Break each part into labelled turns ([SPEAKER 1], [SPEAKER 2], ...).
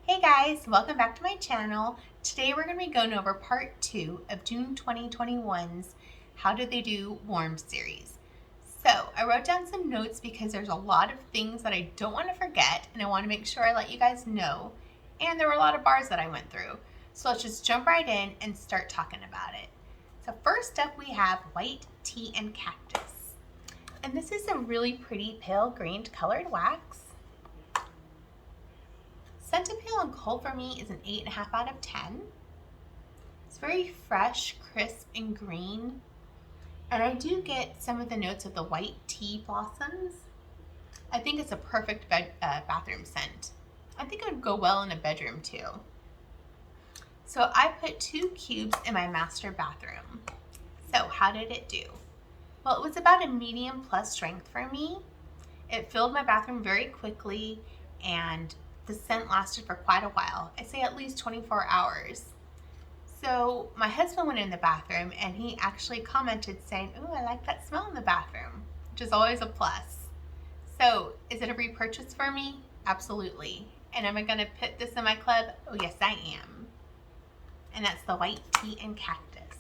[SPEAKER 1] Hey guys, welcome back to my channel. Today we're going to be going over part 2 of June 2021's How Did They Do Warm series. So I wrote down some notes because there's a lot of things that I don't want to forget and I want to make sure I let you guys know. And there were a lot of bars that I went through. So let's just jump right in and start talking about it. So first up we have White Tea and Cactus. And this is a really pretty pale green colored wax. Scent appeal and cold for me is an 8.5 out of 10. It's very fresh, crisp, and green. And I do get some of the notes of the white tea blossoms. I think it's a perfect bathroom scent. I think it would go well in a bedroom too. So I put 2 cubes in my master bathroom. So how did it do? Well, it was about a medium plus strength for me. It filled my bathroom very quickly and the scent lasted for quite a while. I'd say at least 24 hours. So my husband went in the bathroom and he actually commented saying, "Ooh, I like that smell in the bathroom," which is always a plus. So is it a repurchase for me? Absolutely. And am I gonna put this in my club? Oh yes, I am. And that's the White Tea and Cactus.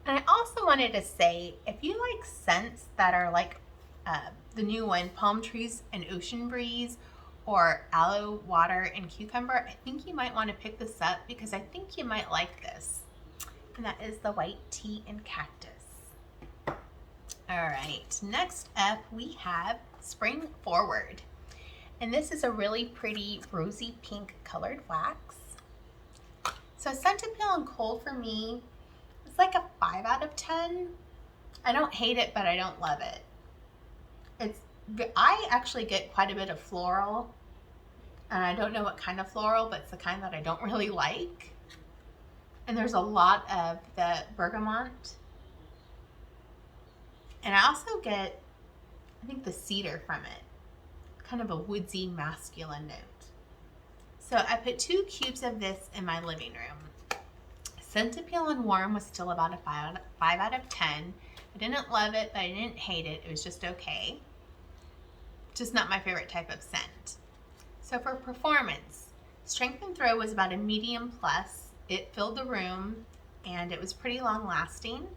[SPEAKER 1] And I also wanted to say, if you like scents that are like the new one, Palm Trees and Ocean Breeze, or aloe, water, and cucumber, I think you might want to pick this up because I think you might like this. And that is the White Tea and Cactus. All right, next up we have Spring Forward. And this is a really pretty rosy pink colored wax. So scent appeal and cold for me, it's like a 5 out of 10. I don't hate it, but I don't love it. I actually get quite a bit of floral, and I don't know what kind of floral, but it's the kind that I don't really like. And there's a lot of the bergamot. And I also get, I think, the cedar from it. Kind of a woodsy, masculine note. So I put 2 cubes of this in my living room. Scent appeal and warm was still about a 5 out of 10. I didn't love it, but I didn't hate it. It was just okay. Just not my favorite type of scent. So for performance, strength and throw was about a medium plus. It filled the room and it was pretty long lasting.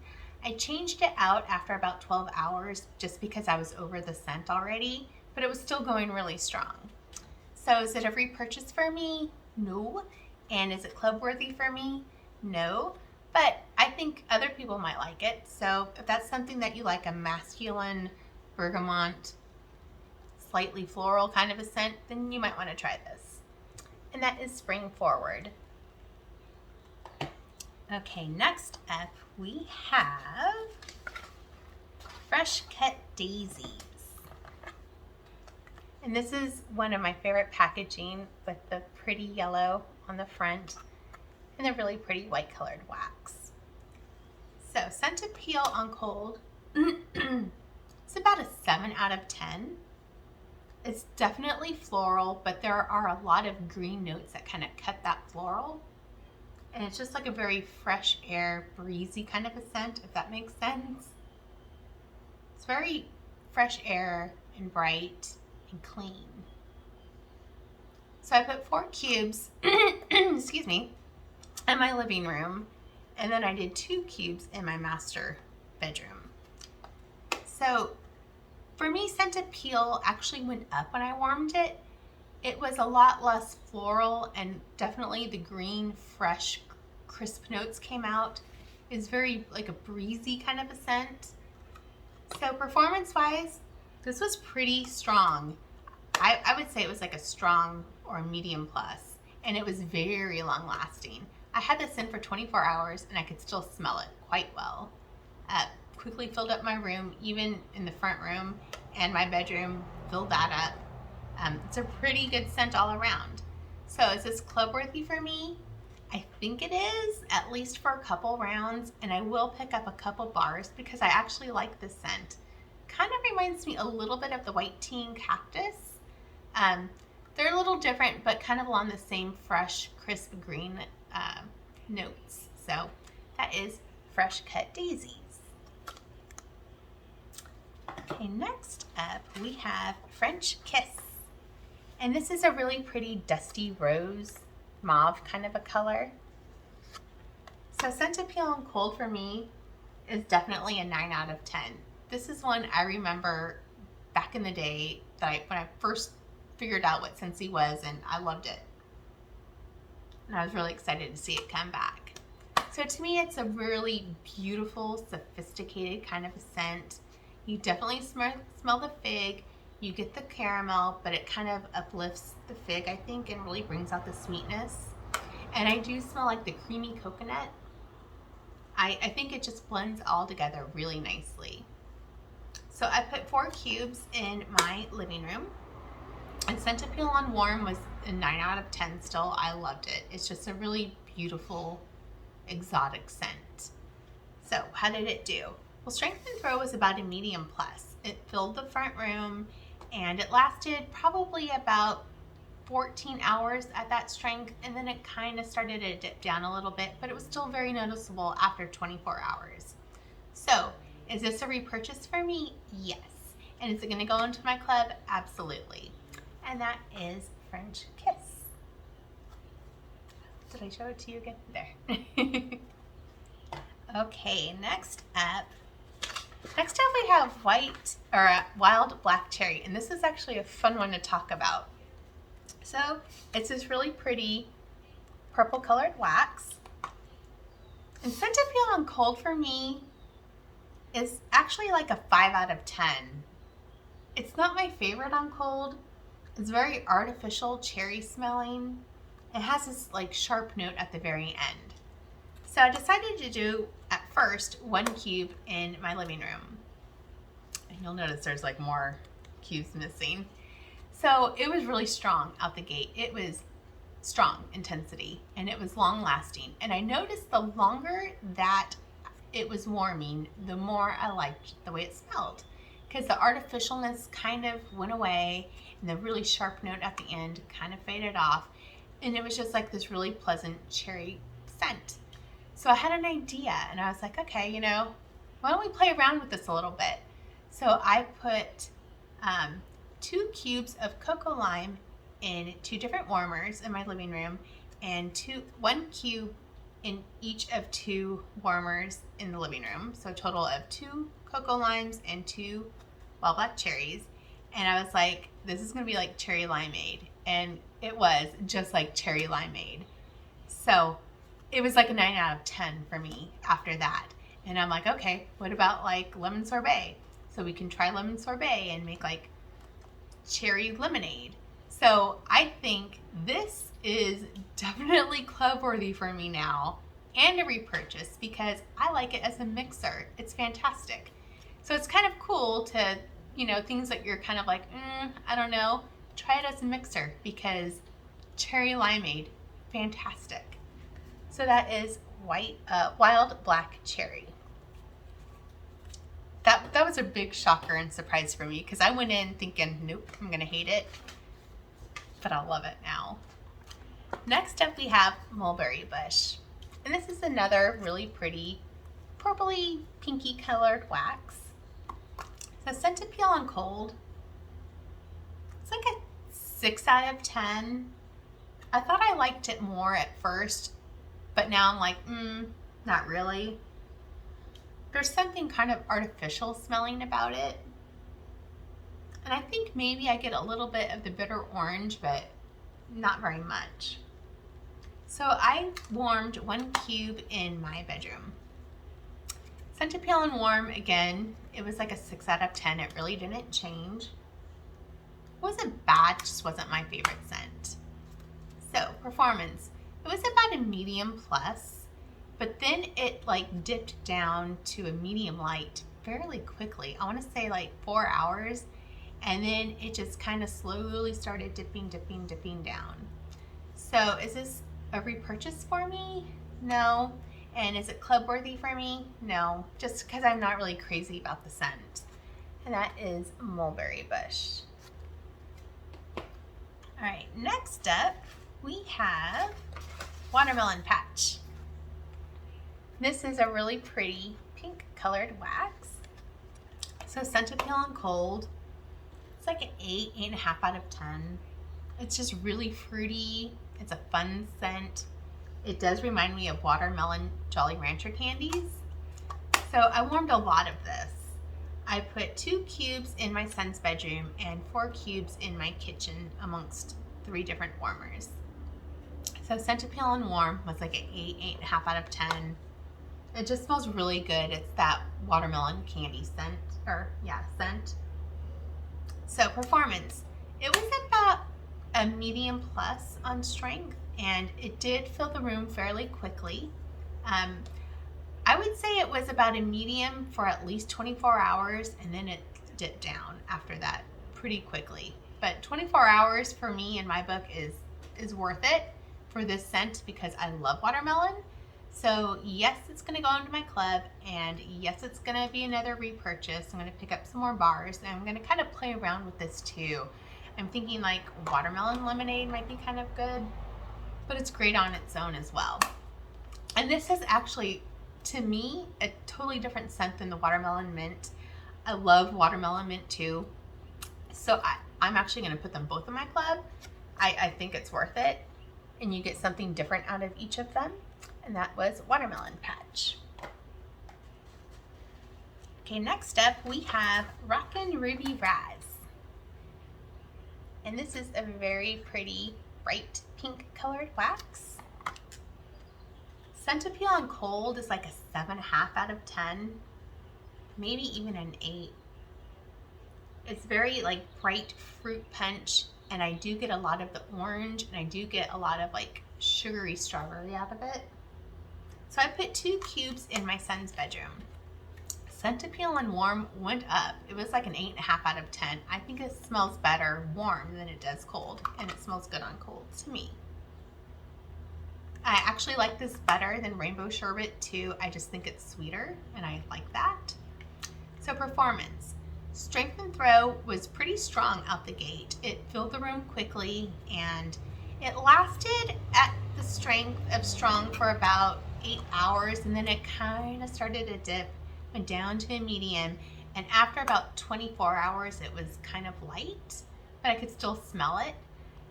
[SPEAKER 1] I changed it out after about 12 hours just because I was over the scent already, but it was still going really strong. So is it a repurchase for me? No. And is it club worthy for me? No. But I think other people might like it. So if that's something that you like, a masculine bergamot, slightly floral kind of a scent, then you might want to try this. And that is Spring Forward. Okay, next up we have Fresh Cut Daisies. And this is one of my favorite packaging with the pretty yellow on the front and the really pretty white colored wax. So scent appeal on cold, it's about a 7 out of 10. It's definitely floral, but there are a lot of green notes that kind of cut that floral. And it's just like a very fresh air, breezy kind of a scent, if that makes sense. It's very fresh air and bright and clean. So I put 4 cubes, excuse me, in my living room, and then I did 2 cubes in my master bedroom. So for me, scent appeal actually went up when I warmed it. It was a lot less floral and definitely the green, fresh, crisp notes came out. It's very like a breezy kind of a scent. So performance-wise, this was pretty strong. I would say it was like a strong or a medium plus, and it was very long lasting. I had this in for 24 hours and I could still smell it quite well. Quickly filled up my room, even in the front room, and my bedroom filled that up. It's a pretty good scent all around. So is this club worthy for me? I think it is, at least for a couple rounds, and I will pick up a couple bars because I actually like this scent. Kind of reminds me a little bit of the White Tea and Cactus. They're a little different, but kind of along the same fresh, crisp green notes. So that is Fresh Cut Daisies. Okay, next up we have French Kiss. And this is a really pretty dusty rose mauve kind of a color. So Scent Appeal on Cold for me is definitely a 9 out of 10. This is one I remember back in the day that when I first figured out what Scentsy was, and I loved it. And I was really excited to see it come back. So to me, it's a really beautiful, sophisticated kind of a scent. You definitely smell the fig. You get the caramel, but it kind of uplifts the fig, I think, and really brings out the sweetness. And I do smell like the creamy coconut. I think it just blends all together really nicely. So I put 4 cubes in my living room. And Scent Appeal on Warm was a 9 out of 10 still. I loved it. It's just a really beautiful, exotic scent. So how did it do? Well, Strength and Throw was about a medium plus. It filled the front room and it lasted probably about 14 hours at that strength, and then it kind of started to dip down a little bit, but it was still very noticeable after 24 hours. So, is this a repurchase for me? Yes. And is it going to go into my club? Absolutely. And that is French Kiss. Did I show it to you again? There. Okay, next up we have Wild Black Cherry, and this is actually a fun one to talk about. So it's this really pretty purple colored wax. And Scent Appeal on Cold for me is actually like a 5 out of 10. It's not my favorite on cold. It's very artificial cherry smelling. It has this like sharp note at the very end. So I decided to do at first 1 cube in my living room. And you'll notice there's like more cubes missing. So it was really strong out the gate. It was strong intensity and it was long lasting. And I noticed the longer that it was warming, the more I liked the way it smelled, because the artificialness kind of went away and the really sharp note at the end kind of faded off. And it was just like this really pleasant cherry scent. So I had an idea and I was like, okay, you know, why don't we play around with this a little bit? So I put 2 cubes of cocoa lime in 2 different warmers in my living room, and 1 cube in each of 2 warmers in the living room. So a total of 2 cocoa limes and 2 wild black cherries. And I was like, this is gonna be like Cherry Limeade. And it was just like Cherry Limeade. So it was like a 9 out of 10 for me after that. And I'm like, okay, what about like lemon sorbet? So we can try lemon sorbet and make like cherry lemonade. So I think this is definitely club worthy for me now and a repurchase because I like it as a mixer. It's fantastic. So it's kind of cool to, you know, things that you're kind of like, I don't know, try it as a mixer because Cherry Limeade, fantastic. So that is Wild Black Cherry. That was a big shocker and surprise for me because I went in thinking, nope, I'm gonna hate it, but I love it now. Next up we have Mulberry Bush. And this is another really pretty purpley pinky colored wax. So Scent Appeal on Cold, it's like a 6 out of 10. I thought I liked it more at first, but now I'm like, not really. There's something kind of artificial smelling about it. And I think maybe I get a little bit of the bitter orange, but not very much. So I warmed 1 cube in my bedroom. Scent Appeal on Warm, again, it was like a 6 out of 10. It really didn't change. It wasn't bad, just wasn't my favorite scent. So performance, it was about a medium plus. But then it like dipped down to a medium light fairly quickly. I want to say like 4 hours. And then it just kind of slowly started dipping down. So is this a repurchase for me? No. And is it club worthy for me? No. Just because I'm not really crazy about the scent. And that is Mulberry Bush. All right, next up we have Watermelon Patch. This is a really pretty pink colored wax. So Scent Appeal on Cold, it's like an 8.5 out of 10. It's just really fruity. It's a fun scent. It does remind me of watermelon Jolly Rancher candies. So I warmed a lot of this. I put 2 cubes in my son's bedroom and 4 cubes in my kitchen amongst 3 different warmers. So Scent Appeal and Warm was like an 8, 8.5 out of 10. It just smells really good. It's that watermelon candy scent, scent. So performance, it was about a medium plus on strength, and it did fill the room fairly quickly. I would say it was about a medium for at least 24 hours, and then it dipped down after that pretty quickly. But 24 hours for me in my book is worth it for this scent because I love watermelon. So yes, it's gonna go into my club, and yes, it's gonna be another repurchase. I'm gonna pick up some more bars, and I'm gonna kind of play around with this too. I'm thinking like watermelon lemonade might be kind of good, but it's great on its own as well. And this is actually, to me, a totally different scent than the watermelon mint. I love watermelon mint too. So I'm actually gonna put them both in my club. I think it's worth it. And you get something different out of each of them. And that was Watermelon Patch. Okay, next up we have Rockin Ruby Razz. And this is a very pretty bright pink colored wax. Scent Appeal on cold is like a 7.5 out of 10, maybe even an 8. It's very like bright fruit punch, and I do get a lot of the orange, and I do get a lot of like sugary strawberry out of it. So I put 2 cubes in my son's bedroom. Scent Appeal and Warm went up. It was like an 8.5 out of 10. I think it smells better warm than it does cold, and it smells good on cold to me. I actually like this better than Rainbow Sherbet too. I just think it's sweeter, and I like that. So performance. Strength and throw was pretty strong out the gate. It filled the room quickly, and it lasted at the strength of strong for about 8 hours, and then it kind of started to dip, went down to a medium, and after about 24 hours it was kind of light, but I could still smell it.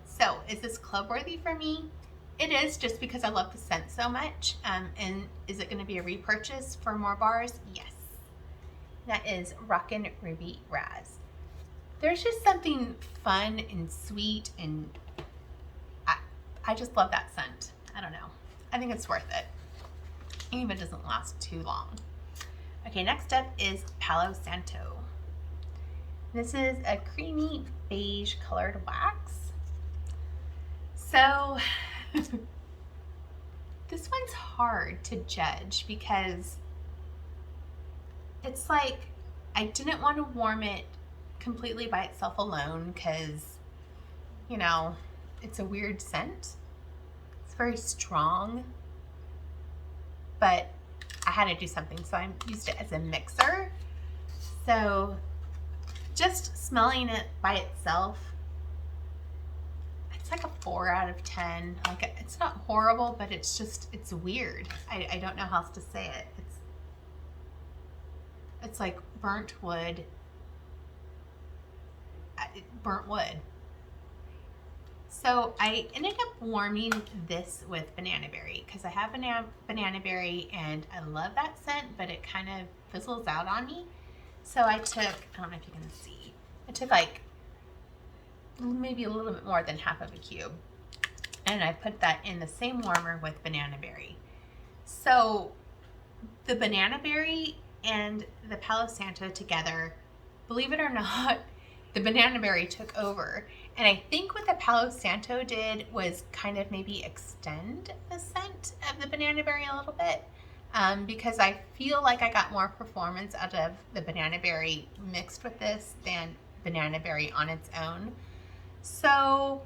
[SPEAKER 1] So is this club worthy for me? It is, just because I love the scent so much. And is it going to be a repurchase for more bars? Yes. That is Rockin Ruby Razz. There's just something fun and sweet, and I just love that scent. I don't know. I think it's worth it. Even if it doesn't last too long. Okay, next up is Palo Santo. This is a creamy beige colored wax. So this one's hard to judge because it's like I didn't want to warm it completely by itself alone because, you know, it's a weird scent. It's very strong, but I had to do something, so I used it as a mixer. So just smelling it by itself, it's like a 4 out of 10. Like, it's not horrible, but it's just, it's weird. I don't know how else to say it. It's like burnt wood. Burnt wood. So I ended up warming this with banana berry because I have banana berry and I love that scent, but it kind of fizzles out on me. So I took, I don't know if you can see, I took like maybe a little bit more than half of a cube, and I put that in the same warmer with banana berry. So the banana berry and the Palo Santo together, believe it or not, the banana berry took over. And I think what the Palo Santo did was kind of maybe extend the scent of the banana berry a little bit, because I feel like I got more performance out of the banana berry mixed with this than banana berry on its own. So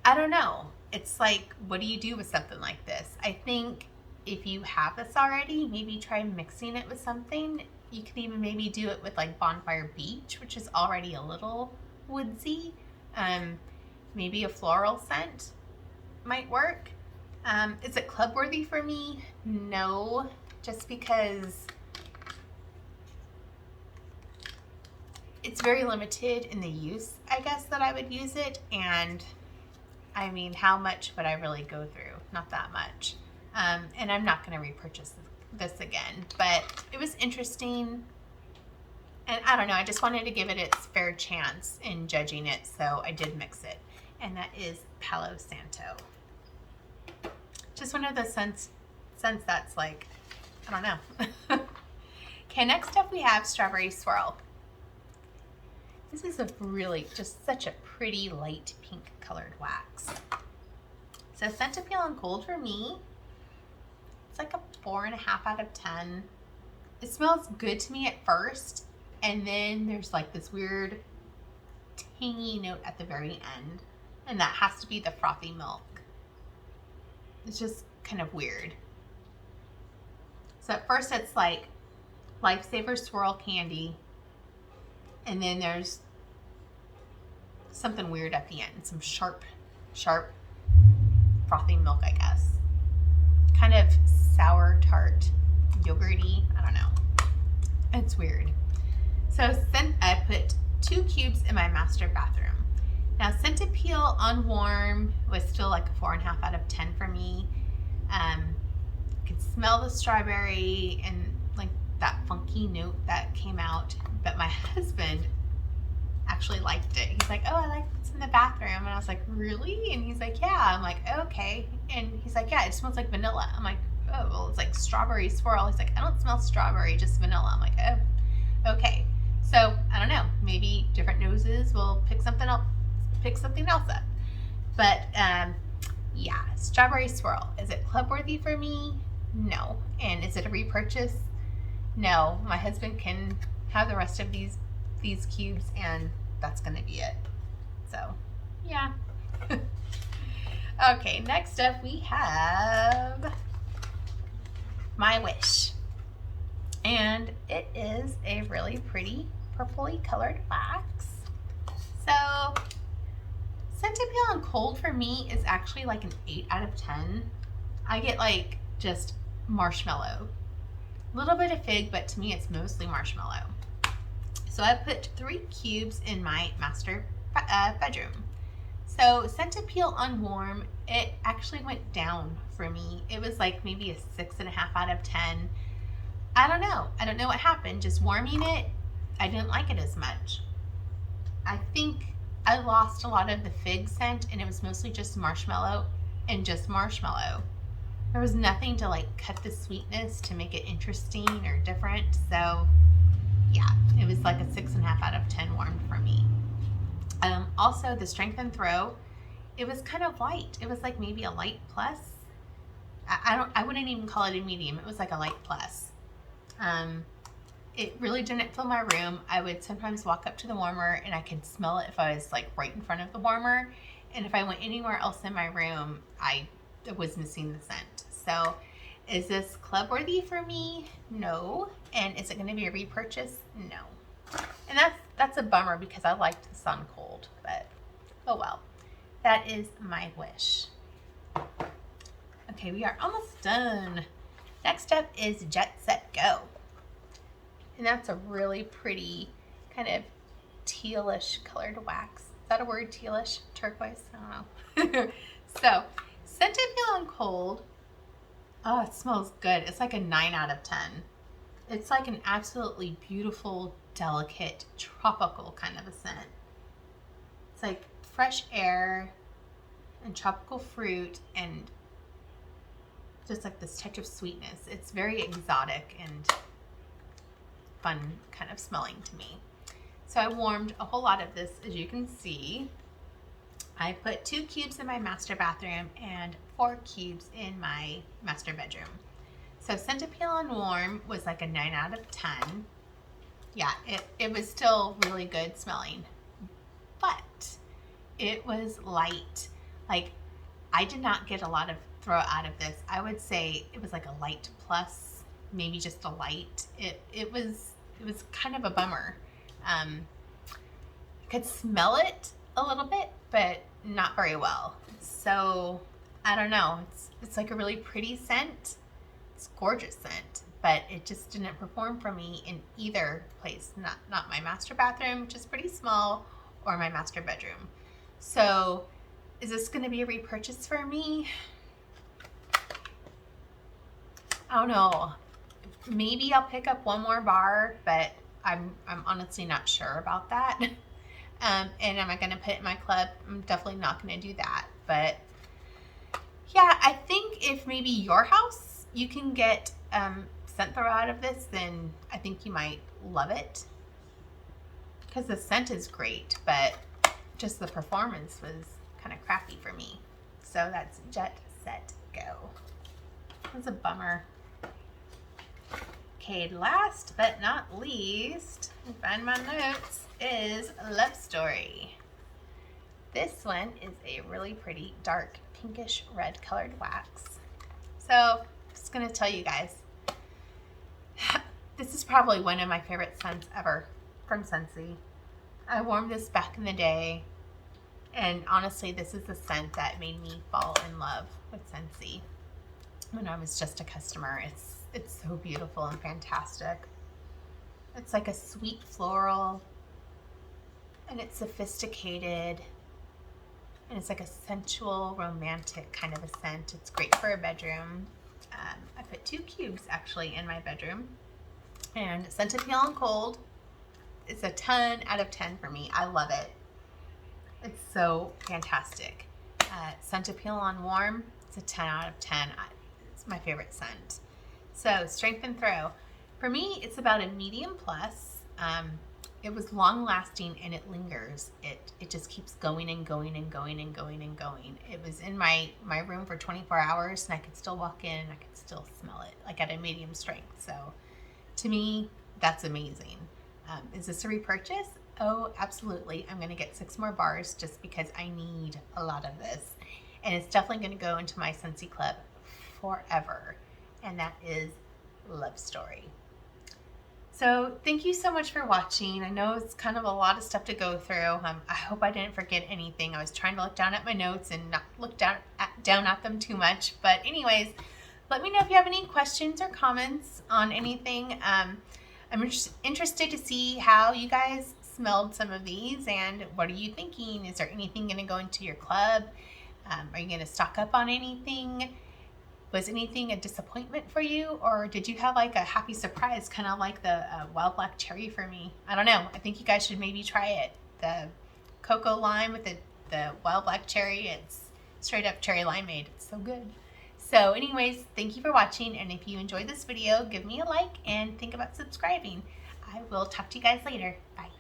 [SPEAKER 1] I don't know. It's like, what do you do with something like this? I think if you have this already, maybe try mixing it with something. You could even maybe do it with like Bonfire Beach, which is already a little woodsy. Maybe a floral scent might work. Is it club worthy for me? No, just because it's very limited in the use, I guess, that I would use it, and I mean, how much would I really go through? Not that much. And I'm not going to repurchase this again, but it was interesting. And I don't know, I just wanted to give it its fair chance in judging it, so I did mix it. And that is Palo Santo. Just one of those scents that's like, I don't know. Okay, next up we have Strawberry Swirl. This is a really, just such a pretty light pink colored wax. So scent appeal on cold for me, it's like a 4.5 out of 10. It smells good to me at first, and then there's like this weird tangy note at the very end, and that has to be the frothy milk. It's just kind of weird. So at first it's like Lifesaver Swirl candy, and then there's something weird at the end, some sharp frothy milk, I guess. Kind of sour, tart, yogurty, I don't know. It's weird. So I put 2 cubes in my master bathroom. Now scent appeal on warm was still like a 4.5 out of 10 for me. I could smell the strawberry and like that funky note that came out, but my husband actually liked it. He's like, oh, I like what's in the bathroom. And I was like, really? And he's like, yeah. I'm like, okay. And he's like, yeah, it smells like vanilla. I'm like, oh, well, it's like Strawberry Swirl. He's like, I don't smell strawberry, just vanilla. I'm like, oh, okay. So I don't know, maybe different noses will pick something else up. But yeah, Strawberry Swirl. Is it club worthy for me? No. And is it a repurchase? No. My husband can have the rest of these cubes, and that's gonna be it. So yeah. Okay, next up we have My Wish, and it is a really pretty purpley colored wax. So scent appeal on cold for me is actually like an 8 out of 10. I get like just marshmallow, a little bit of fig, but to me it's mostly marshmallow. So I put 3 cubes in my master bedroom. So scent appeal on warm, it actually went down for me. It was like maybe a 6.5 out of 10. I don't know. I don't know what happened. Just warming it, I didn't like it as much. I think I lost a lot of the fig scent, and it was mostly just marshmallow and just marshmallow. There was nothing to like cut the sweetness to make it interesting or different. So yeah, it was like a 6.5 out of 10 warm for me. Also, the strength and throw, it was kind of light. It was like maybe a light plus. I wouldn't even call it a medium. It was like a light plus. It really didn't fill my room. I would sometimes walk up to the warmer and I could smell it if I was like right in front of the warmer. And if I went anywhere else in my room, I was missing the scent. So is this club worthy for me? No. And is it going to be a repurchase? No. And that's a bummer because I liked this on cold, but oh well. That is My Wish. Okay, we are almost done. Next up is Jet Set Go. And that's a really pretty kind of tealish colored wax. Is that a word, tealish? Turquoise? I don't know. So, scent appeal on cold. Oh, it smells good. It's like a 9 out of 10. It's like an absolutely beautiful, delicate, tropical kind of a scent. It's like fresh air and tropical fruit and just like this touch of sweetness. It's very exotic and fun kind of smelling to me. So I warmed a whole lot of this, as you can see. I put 2 cubes in my master bathroom and 4 cubes in my master bedroom. So scent appeal on warm was like a 9 out of 10. Yeah, it was still really good smelling, but it was light. Like, I did not get a lot of throw out of this. I would say it was like a light plus, maybe just a light. It was kind of a bummer. I could smell it a little bit, but not very well. So I don't know. It's like a really pretty scent. It's a gorgeous scent, but it just didn't perform for me in either place. Not my master bathroom, which is pretty small, or my master bedroom. So Is this going to be a repurchase for me? I don't know. Maybe I'll pick up one more bar, but I'm honestly not sure about that. And am I going to put it in my club? I'm definitely not going to do that. But yeah, I think if maybe your house, you can get scent throw out of this, then I think you might love it. Because the scent is great, but just the performance was kind of crappy for me. So that's Jet, Set, Go. That's a bummer. Okay, last but not least, find my notes, is Love Story. This one is a really pretty dark pinkish red colored wax. So I'm just gonna tell you guys, this is probably one of my favorite scents ever from Scentsy. I wore this back in the day, and honestly, this is the scent that made me fall in love with Scentsy when I was just a customer. It's so beautiful and fantastic. It's like a sweet floral, and it's sophisticated, and it's like a sensual, romantic kind of a scent. It's great for a bedroom. I put 2 cubes actually in my bedroom, and Scent Appeal on cold. It's a 10 out of 10 for me. I love it. It's so fantastic. Scent Appeal on warm, it's a 10 out of 10. It's my favorite scent. So strength and throw. For me, it's about a medium plus. It was long lasting and it lingers. It just keeps going and going and going and going and going. It was in my room for 24 hours and I could still walk in and I could still smell it, like at a medium strength. So to me, that's amazing. Is this a repurchase? Oh, absolutely. I'm going to get 6 more bars just because I need a lot of this. And it's definitely going to go into my Scentsy Club forever. And that is Love Story. So thank you so much for watching. I know it's kind of a lot of stuff to go through. I hope I didn't forget anything. I was trying to look down at my notes and not look down at them too much. But anyways, let me know if you have any questions or comments on anything. I'm interested to see how you guys smelled some of these and what are you thinking? Is there anything going to go into your club? Are you going to stock up on anything? Was anything a disappointment for you, or did you have like a happy surprise, kind of like the wild black cherry for me? I don't know. I think you guys should maybe try it. The cocoa lime with the wild black cherry, it's straight up cherry limeade. It's so good. So anyways, thank you for watching, and if you enjoyed this video, give me a like and think about subscribing. I will talk to you guys later. Bye.